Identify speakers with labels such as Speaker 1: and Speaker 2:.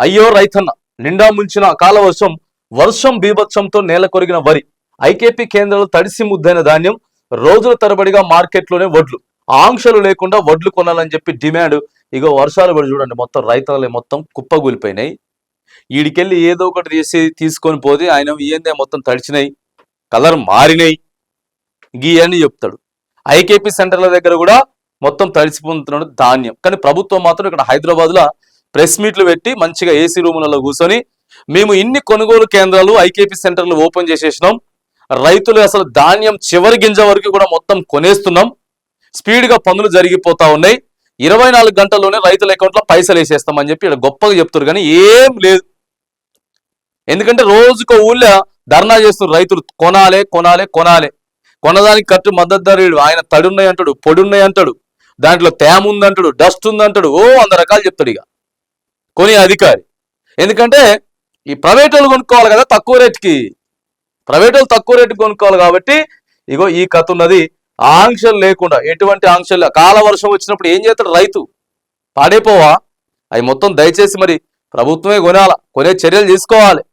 Speaker 1: అయ్యో రైతన్న, నిండా ముంచిన కాలవర్షం, వర్షం బీభత్సంతో నేల కొరిగిన వరి, ఐకేపీ కేంద్రాలు తడిసి ముద్దైన ధాన్యం, రోజుల తరబడిగా మార్కెట్లోనే వడ్లు, ఆంక్షలు లేకుండా వడ్లు కొనాలని చెప్పి డిమాండ్. ఇగో వర్షాలు కూడా చూడండి, మొత్తం రైతులే మొత్తం కుప్పగూలిపోయినాయి. ఈడికెళ్ళి ఏదో ఒకటి తీసుకొని పోతే ఆయన ఏందే మొత్తం తడిచినాయి, కలర్ మారినాయి, గీ అని చెప్తాడు. ఐకేపీ సెంటర్ల దగ్గర కూడా మొత్తం తడిసిపోతున్నాడు ధాన్యం. కానీ ప్రభుత్వం మాత్రం ఇక్కడ హైదరాబాద్ లో ప్రెస్ మీట్లు పెట్టి మంచిగా ఏసీ రూములలో కూర్చొని మేము ఇన్ని కొనుగోలు కేంద్రాలు ఐకేపీ సెంటర్లు ఓపెన్ చేసేసినాం, రైతులు అసలు ధాన్యం చివరి గింజ వరకు కూడా మొత్తం కొనేస్తున్నాం, స్పీడ్ గా పనులు జరిగిపోతా ఉన్నాయి, 24 గంటల్లోనే రైతుల అకౌంట్లో పైసలు వేసేస్తామని చెప్పి ఇక్కడ గొప్పగా చెప్తారు. కానీ ఏం లేదు. ఎందుకంటే రోజుకో ఊళ్ళో ధర్నా చేస్తున్నారు రైతులు, కొనాలే కొనాలే కొనాలే, కొనదానికి కట్టు మద్దతు ధర ఆయన, తడి ఉన్నాయి అంటాడు, పొడి ఉన్నాయి అంటాడు, దాంట్లో తేమ ఉందంటాడు, డస్ట్ ఉందంటాడు, 100 రకాలు చెప్తాడు ఇక కొని అధికారి. ఎందుకంటే ఈ ప్రైవేట్ వాళ్ళు కొనుక్కోవాలి కదా తక్కువ రేటుకి, ప్రైవేట్ వాళ్ళు తక్కువ రేటుకి కొనుక్కోవాలి కాబట్టి ఇగో ఈ కథ ఉన్నది. ఆంక్షలు లేకుండా, ఎటువంటి ఆంక్షలు, కాల వర్షం వచ్చినప్పుడు ఏం చేస్తాడు రైతు, పాడైపోవా? అవి మొత్తం దయచేసి మరి ప్రభుత్వమే కొనాలా, కొనే చర్యలు తీసుకోవాలి.